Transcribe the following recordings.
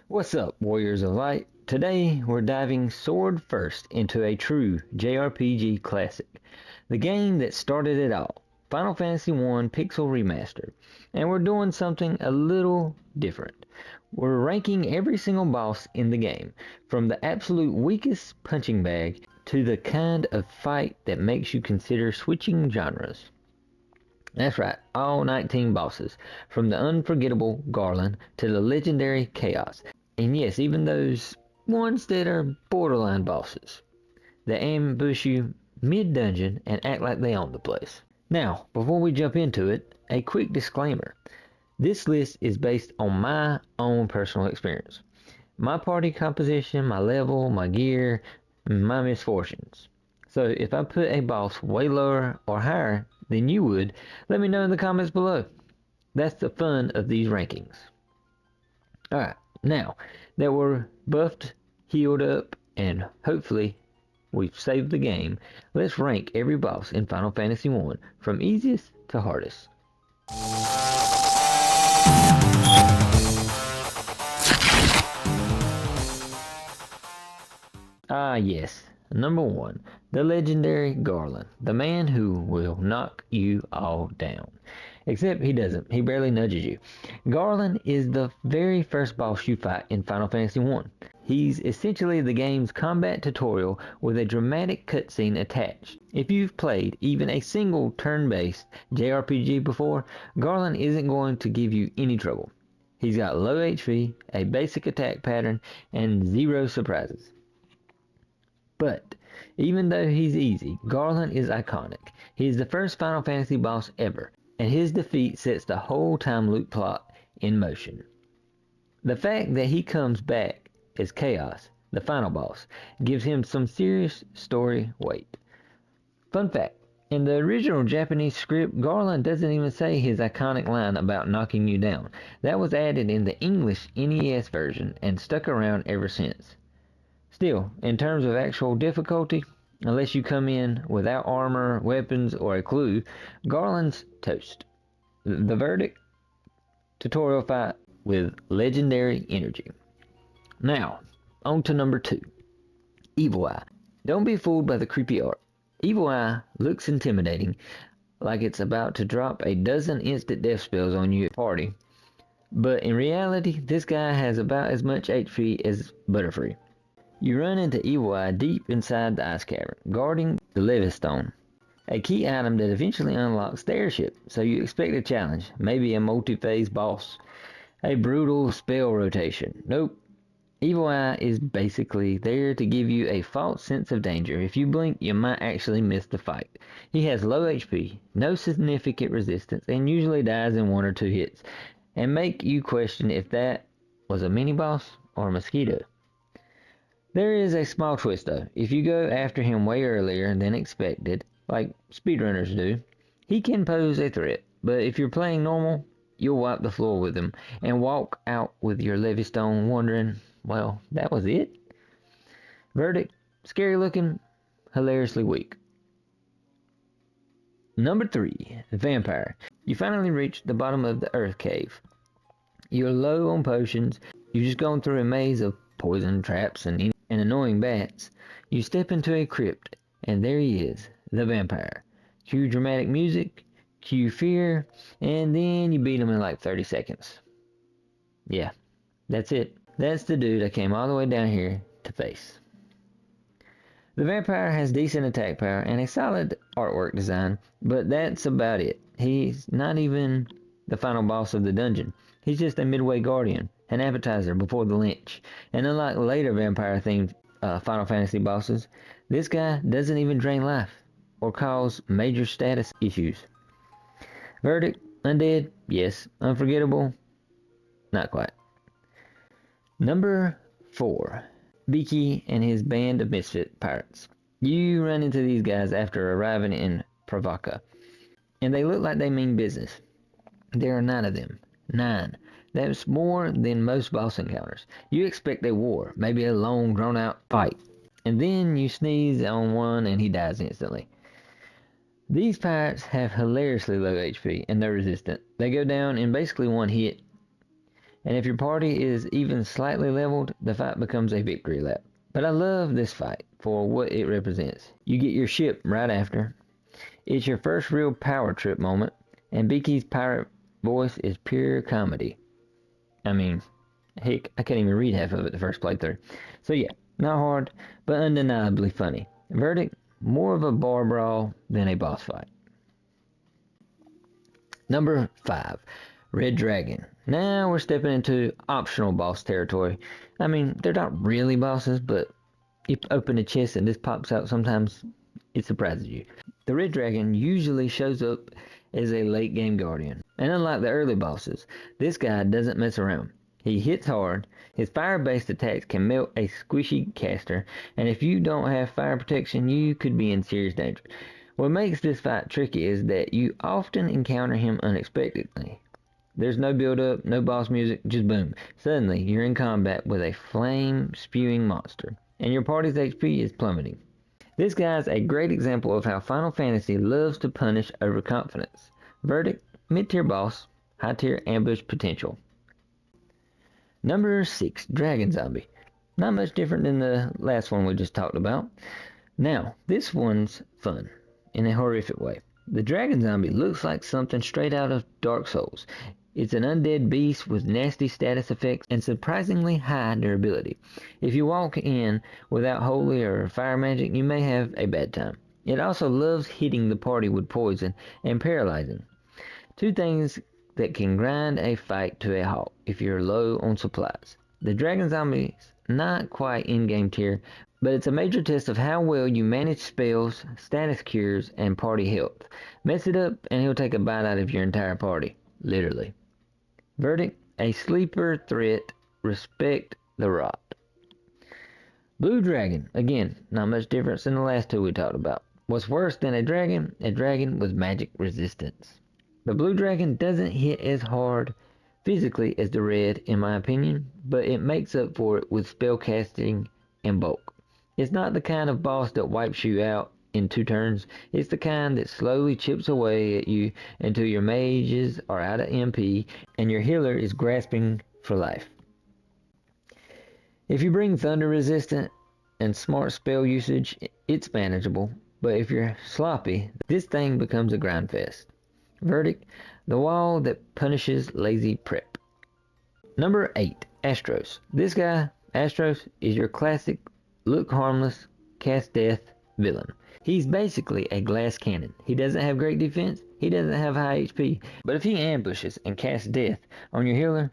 What's up, Warriors of Light? Today we're diving sword first into a true JRPG classic, the game that started it all, Final Fantasy I Pixel Remaster. And we're doing something a little different. We're ranking every single boss in the game, from the absolute weakest punching bag to the kind of fight that makes you consider switching genres. That's right, all 19 bosses, from the unforgettable Garland to the legendary Choas. And yes, even those ones that are borderline bosses, that ambush you mid-dungeon and act like they own the place. Now, before we jump into it, a quick disclaimer. This list is based on my own personal experience. My party composition, my level, my gear, my misfortunes. So if I put a boss way lower or higher than you would, let me know in the comments below. That's the fun of these rankings. Alright, now that we're buffed, healed up, and hopefully we've saved the game, let's rank every boss in Final Fantasy I from easiest to hardest. Ah yes, number 1, the legendary Garland, the man who will knock you all down. Except he doesn't, he barely nudges you. Garland is the very first boss you fight in Final Fantasy I. He's essentially the game's combat tutorial with a dramatic cutscene attached. If you've played even a single turn-based JRPG before, Garland isn't going to give you any trouble. He's got low HP, a basic attack pattern, and zero surprises. But even though he's easy, Garland is iconic. He's the first Final Fantasy boss ever, and his defeat sets the whole time loop plot in motion. The fact that he comes back as Choas, the final boss, gives him some serious story weight. Fun fact, in the original Japanese script, Garland doesn't even say his iconic line about knocking you down. That was added in the English NES version and stuck around ever since. Still, in terms of actual difficulty, unless you come in without armor, weapons, or a clue, Garland's toast. The verdict? Tutorial fight with legendary energy. Now, on to number 2. Evil Eye. Don't be fooled by the creepy art. Evil Eye looks intimidating, like it's about to drop a dozen instant death spells on you at party. But in reality, this guy has about as much HP as Butterfree. You run into Evil Eye deep inside the ice cavern, guarding the Levistone, a key item that eventually unlocks the airship, so you expect a challenge, maybe a multi-phase boss, a brutal spell rotation. Nope. Evil Eye is basically there to give you a false sense of danger. If you blink, you might actually miss the fight. He has low HP, no significant resistance, and usually dies in 1 or 2 hits, and make you question if that was a mini-boss or a mosquito. There is a small twist though. If you go after him way earlier than expected, like speedrunners do, he can pose a threat. But if you're playing normal, you'll wipe the floor with him and walk out with your Levistone wondering, well, that was it? Verdict, scary looking, hilariously weak. Number 3, the Vampire. You finally reached the bottom of the Earth Cave. You're low on potions, you've just gone through a maze of poison traps and annoying bats. You step into a crypt, and there he is, the vampire. Cue dramatic music, cue fear, and then you beat him in like 30 seconds. Yeah, that's it. That's the dude I came all the way down here to face. The vampire has decent attack power and a solid artwork design, but that's about it. He's not even the final boss of the dungeon. He's just a midway guardian, an appetizer before the lynch. And unlike later vampire-themed Final Fantasy bosses, this guy doesn't even drain life or cause major status issues. Verdict, undead, yes. Unforgettable, not quite. Number 4, Beaky and his band of misfit pirates. You run into these guys after arriving in Pravaka, and they look like they mean business. There are 9 of them. 9. That's more than most boss encounters. You expect a war, maybe a long, drawn-out fight, and then you sneeze on one and he dies instantly. These pirates have hilariously low HP, and they're resistant. They go down in basically 1 hit, And if your party is even slightly leveled, the fight becomes a victory lap. But I love this fight for what it represents. You get your ship right after. It's your first real power trip moment, and Beaky's pirate voice is pure comedy. I mean, heck, I couldn't even read half of it the first playthrough. So yeah, not hard, but undeniably funny. Verdict, more of a bar brawl than a boss fight. Number 5, Red Dragon. Now we're stepping into optional boss territory. I mean, they're not really bosses, but you open a chest and this pops out, sometimes it surprises you. The Red Dragon usually shows up as a late game guardian, and unlike the early bosses, this guy doesn't mess around. He hits hard, his fire-based attacks can melt a squishy caster, and if you don't have fire protection, you could be in serious danger. What makes this fight tricky is that you often encounter him unexpectedly. There's no build-up, no boss music, just boom. Suddenly, you're in combat with a flame-spewing monster, and your party's HP is plummeting. This guy's a great example of how Final Fantasy loves to punish overconfidence. Verdict, mid-tier boss, high-tier ambush potential. Number 6, Dragon Zombie. Not much different than the last one we just talked about. Now, this one's fun, in a horrific way. The Dragon Zombie looks like something straight out of Dark Souls. It's an undead beast with nasty status effects and surprisingly high durability. If you walk in without holy or fire magic, you may have a bad time. It also loves hitting the party with poison and paralyzing. Two things that can grind a fight to a halt if you're low on supplies. The Dragon Zombie's not quite in-game tier, but it's a major test of how well you manage spells, status cures, and party health. Mess it up and he'll take a bite out of your entire party. Literally. Verdict, a sleeper threat, respect the rot. Blue Dragon, again, not much difference than the last two we talked about. What's worse than a dragon with magic resistance. The Blue Dragon doesn't hit as hard physically as the red, in my opinion, but it makes up for it with spell casting and bulk. It's not the kind of boss that wipes you out in 2 turns. It's the kind that slowly chips away at you until your mages are out of MP and your healer is grasping for life. If you bring thunder resistant and smart spell usage, it's manageable, but if you're sloppy, this thing becomes a grind fest. Verdict, the wall that punishes lazy prep. Number 8, Astros. This guy, Astros, is your classic look harmless, cast death villain. He's basically a glass cannon. He doesn't have great defense, he doesn't have high HP, but if he ambushes and casts death on your healer,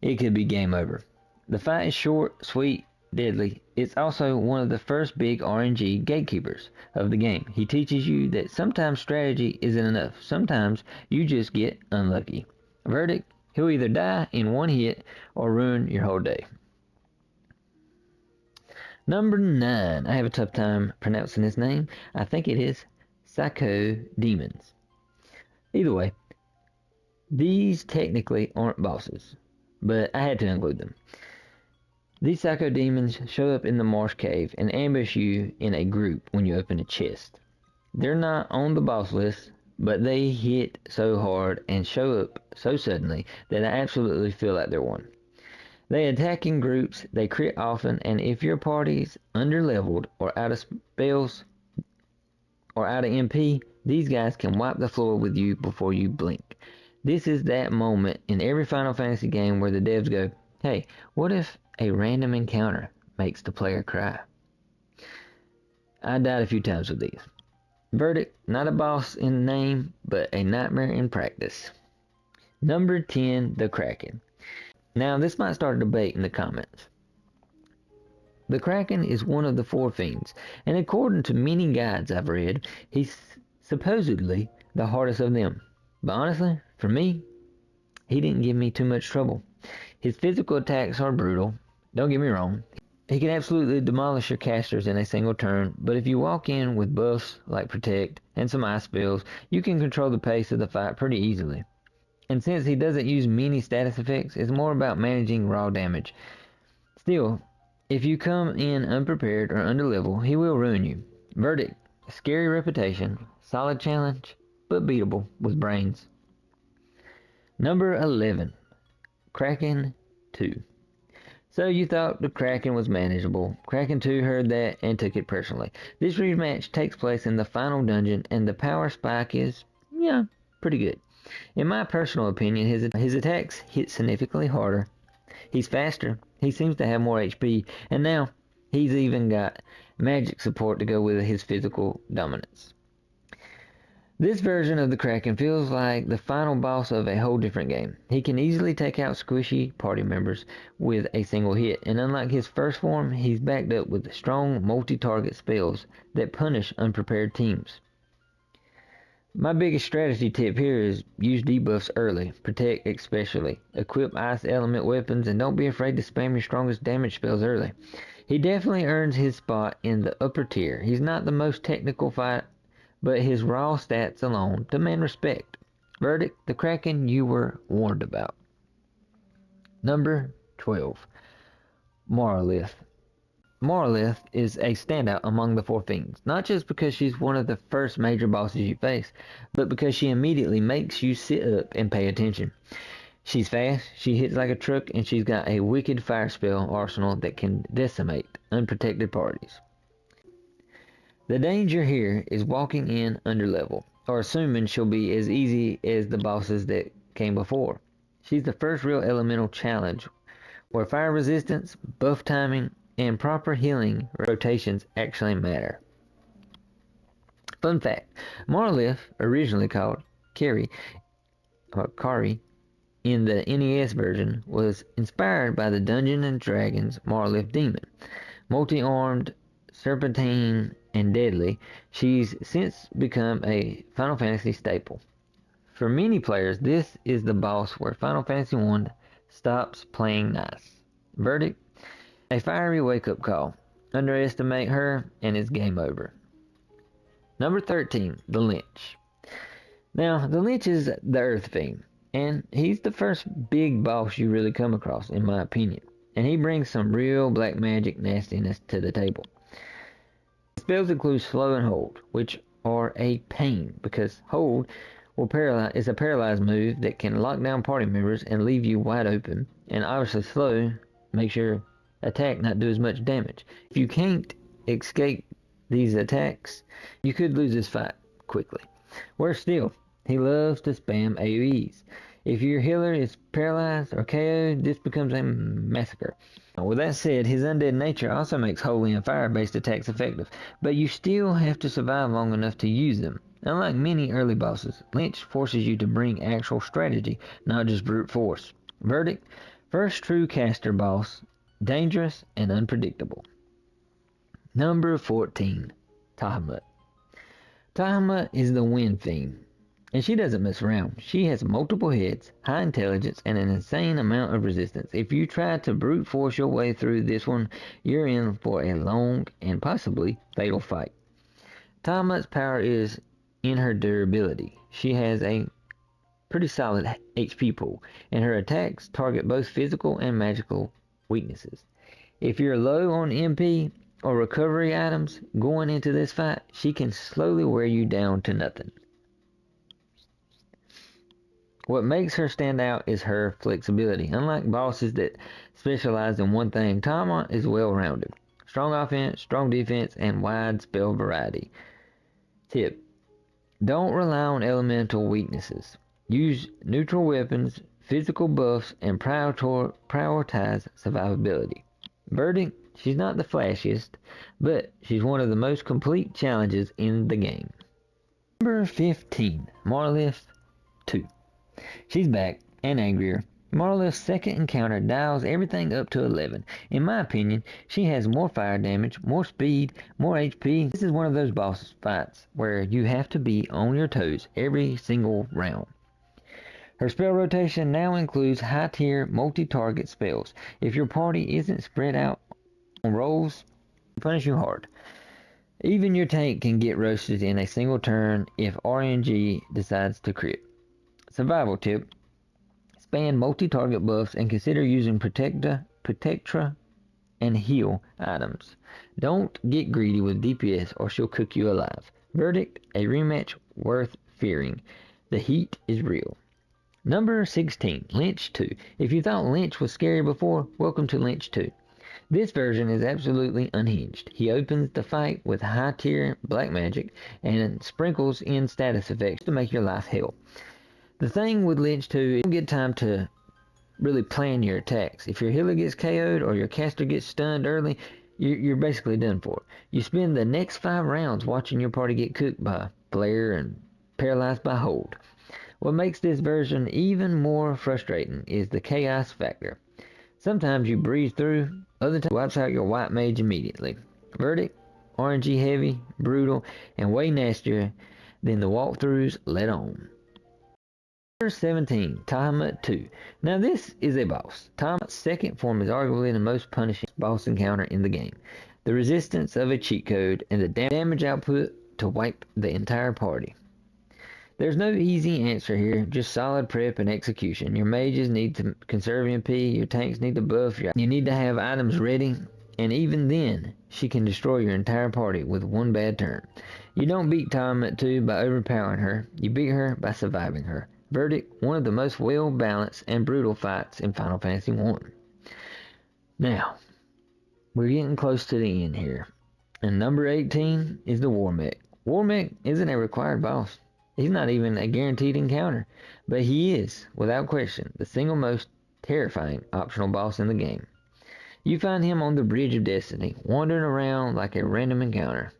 it could be game over. The fight is short, sweet, deadly. It's also one of the first big RNG gatekeepers of the game. He teaches you that sometimes strategy isn't enough. Sometimes you just get unlucky. Verdict, he'll either die in one hit or ruin your whole day. Number 9. I have a tough time pronouncing his name. I think it is Psycho Demons. Either way, these technically aren't bosses, but I had to include them. These Psycho Demons show up in the Marsh Cave and ambush you in a group when you open a chest. They're not on the boss list, but they hit so hard and show up so suddenly that I absolutely feel like they're one. They attack in groups, they crit often, and if your party's underleveled or out of spells or out of MP, these guys can wipe the floor with you before you blink. This is that moment in every Final Fantasy game where the devs go, hey, what if a random encounter makes the player cry? I died a few times with these. Verdict, not a boss in name, but a nightmare in practice. Number 10, the Kraken. Now, this might start a debate in the comments. The Kraken is one of the 4 fiends, and according to many guides I've read, he's supposedly the hardest of them. But honestly, for me, he didn't give me too much trouble. His physical attacks are brutal, don't get me wrong. He can absolutely demolish your casters in a single turn, but if you walk in with buffs like Protect and some ice spells, you can control the pace of the fight pretty easily. And since he doesn't use many status effects, it's more about managing raw damage. Still, if you come in unprepared or underlevel, he will ruin you. Verdict, scary reputation, solid challenge, but beatable with brains. Number 11, Kraken 2. So you thought the Kraken was manageable. Kraken 2 heard that and took it personally. This rematch takes place in the final dungeon, and the power spike is, yeah, pretty good. In my personal opinion, his attacks hit significantly harder. He's faster. He seems to have more HP, and now he's even got magic support to go with his physical dominance. This version of the Kraken feels like the final boss of a whole different game. He can easily take out squishy party members with a single hit, and unlike his first form, he's backed up with strong multi-target spells that punish unprepared teams. My biggest strategy tip here is use debuffs early, protect especially, equip ice element weapons, and don't be afraid to spam your strongest damage spells early. He definitely earns his spot in the upper tier. He's not the most technical fight, but his raw stats alone demand respect. Verdict, the Kraken you were warned about. Number 12. Monolith. Monolith is a standout among the 4 fiends, not just because she's one of the first major bosses you face, but because she immediately makes you sit up and pay attention. She's fast, she hits like a truck, and she's got a wicked fire spell arsenal that can decimate unprotected parties. The danger here is walking in under level, or assuming she'll be as easy as the bosses that came before. She's the first real elemental challenge, where fire resistance, buff timing, and proper healing rotations actually matter. Fun fact, Monolith, originally called Kari in the NES version, was inspired by the Dungeons & Dragons Monolith Demon. Multi-armed, serpentine, and deadly, she's since become a Final Fantasy staple. For many players, this is the boss where Final Fantasy I stops playing nice. Verdict, a fiery wake-up call. Underestimate her and it's game over. Number 13, the Lich. Now, the Lich is the Earth Fiend, and he's the first big boss you really come across, in my opinion. And he brings some real black magic nastiness to the table. Spells include slow and hold, which are a pain, because hold is a paralyze move that can lock down party members and leave you wide open, and obviously slow makes your attack not do as much damage. If you can't escape these attacks, you could lose this fight quickly. Worse still, he loves to spam AoEs. If your healer is paralyzed or KO'd, this becomes a massacre. With that said, his undead nature also makes holy and fire-based attacks effective, but you still have to survive long enough to use them. Unlike many early bosses, Lich forces you to bring actual strategy, not just brute force. Verdict, first true caster boss, dangerous and unpredictable. Number 14, Tahamut. Tahamut is the wind fiend, and she doesn't mess around. She has multiple heads, high intelligence, and an insane amount of resistance. If you try to brute force your way through this one, you're in for a long and possibly fatal fight. Tahamut's power is in her durability. She has a pretty solid HP pool, and her attacks target both physical and magical weaknesses. If you're low on MP or recovery items going into this fight, she can slowly wear you down to nothing. What makes her stand out is her flexibility. Unlike bosses that specialize in one thing, Tahamut is well-rounded. Strong offense, strong defense, and wide spell variety. Tip, don't rely on elemental weaknesses. Use neutral weapons, physical buffs, and prioritize survivability. Verdict, she's not the flashiest, but she's one of the most complete challenges in the game. Number 15, Monolith 2. She's back, and angrier. Monolith's second encounter dials everything up to 11. In my opinion, she has more fire damage, more speed, more HP. This is one of those boss fights where you have to be on your toes every single round. Her spell rotation now includes high-tier multi-target spells. If your party isn't spread out on rolls, they punish you hard. Even your tank can get roasted in a single turn if RNG decides to crit. Survival tip, spam multi-target buffs and consider using Protectra and heal items. Don't get greedy with DPS or she'll cook you alive. Verdict, a rematch worth fearing. The heat is real. Number 16, Lynch 2. If you thought Lynch was scary before, welcome to Lynch 2. This version is absolutely unhinged. He opens the fight with high-tier black magic and sprinkles in status effects to make your life hell. The thing with Lynch 2 is you don't get time to really plan your attacks. If your healer gets KO'd or your caster gets stunned early, you're basically done for. You spend the next 5 rounds watching your party get cooked by flare and paralyzed by hold. What makes this version even more frustrating is the chaos factor. Sometimes you breeze through, other times wipes out your white mage immediately. Verdict, RNG heavy, brutal, and way nastier than the walkthroughs let on. Number 17, Tiamat 2. Now this is a boss. Tiamat's second form is arguably the most punishing boss encounter in the game. The resistance of a cheat code and the damage output to wipe the entire party. There's no easy answer here, just solid prep and execution. Your mages need to conserve MP, your tanks need to buff, you need to have items ready, and even then, she can destroy your entire party with one bad turn. You don't beat Tiamat 2 by overpowering her, you beat her by surviving her. Verdict, one of the most well-balanced and brutal fights in Final Fantasy 1. Now, we're getting close to the end here, and number 18 is the WARMECH. WARMECH isn't a required boss. He's not even a guaranteed encounter, but he is, without question, the single most terrifying optional boss in the game. You find him on the Bridge of Destiny, wandering around like a random encounter.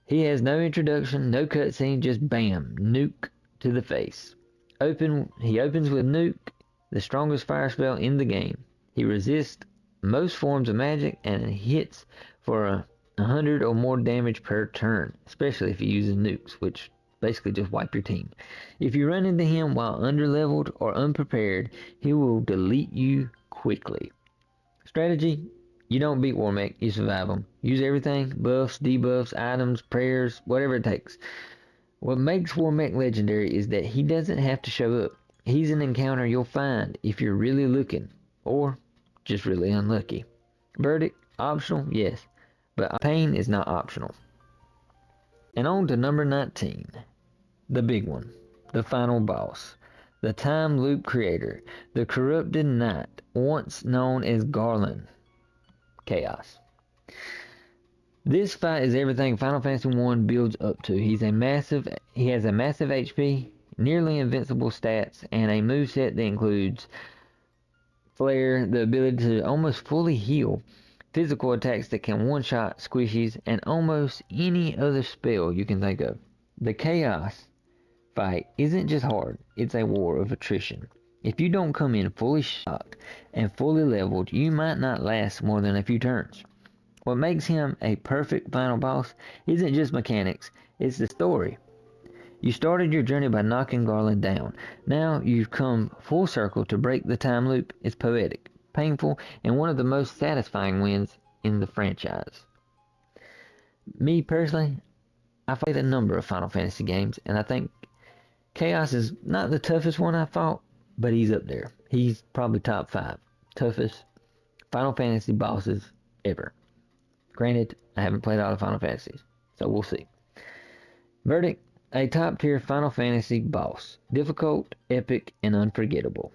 He has no introduction, no cutscene, just bam, nuke to the face. He opens with nuke, the strongest fire spell in the game. He resists most forms of magic and hits for 100 or more damage per turn, especially if he uses nukes, which basically just wipe your team. If you run into him while underleveled or unprepared, he will delete you quickly. Strategy: you don't beat WARMECH, you survive him. Use everything, buffs, debuffs, items, prayers, whatever it takes. What makes WARMECH legendary is that he doesn't have to show up. He's an encounter you'll find if you're really looking, or just really unlucky. Verdict: optional, yes, but pain is not optional. And on to number 19. The big one, the final boss, the time loop creator, the corrupted knight, once known as Garland. Chaos. This fight is everything Final Fantasy 1 builds up to. He has a massive HP, nearly invincible stats, and a moveset that includes flare, the ability to almost fully heal, physical attacks that can one-shot squishies, and almost any other spell you can think of. The Chaos fight isn't just hard, it's a war of attrition. If you don't come in fully shocked and fully leveled, you might not last more than a few turns. What makes him a perfect final boss isn't just mechanics, it's the story. You started your journey by knocking Garland down. Now you've come full circle to break the time loop. It's poetic, painful, and one of the most satisfying wins in the franchise. Me personally, I've played a number of Final Fantasy games, and I think Chaos is not the toughest one I fought, but he's up there. He's probably top 5 toughest Final Fantasy bosses ever. Granted, I haven't played all the Final Fantasies, so we'll see. Verdict: a top tier Final Fantasy boss. Difficult, epic, and unforgettable.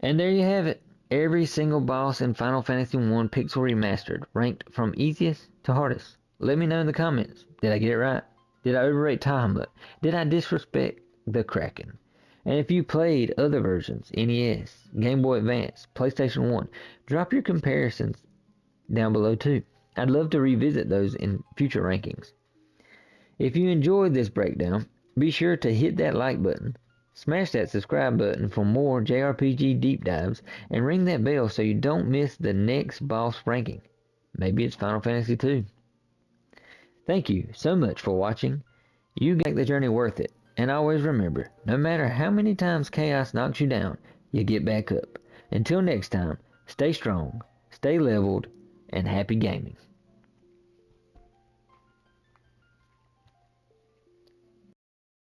And there you have it. Every single boss in Final Fantasy 1 Pixel Remastered, ranked from easiest to hardest. Let me know in the comments. Did I get it right? Did I overrate Tiamat? Did I disrespect the Kraken? And if you played other versions, NES, Game Boy Advance, PlayStation 1, drop your comparisons down below too. I'd love to revisit those in future rankings. If you enjoyed this breakdown, be sure to hit that like button, smash that subscribe button for more JRPG deep dives, and ring that bell so you don't miss the next boss ranking. Maybe it's Final Fantasy 2. Thank you so much for watching. You make the journey worth it. And always remember, no matter how many times chaos knocks you down, you get back up. Until next time, stay strong, stay leveled, and happy gaming.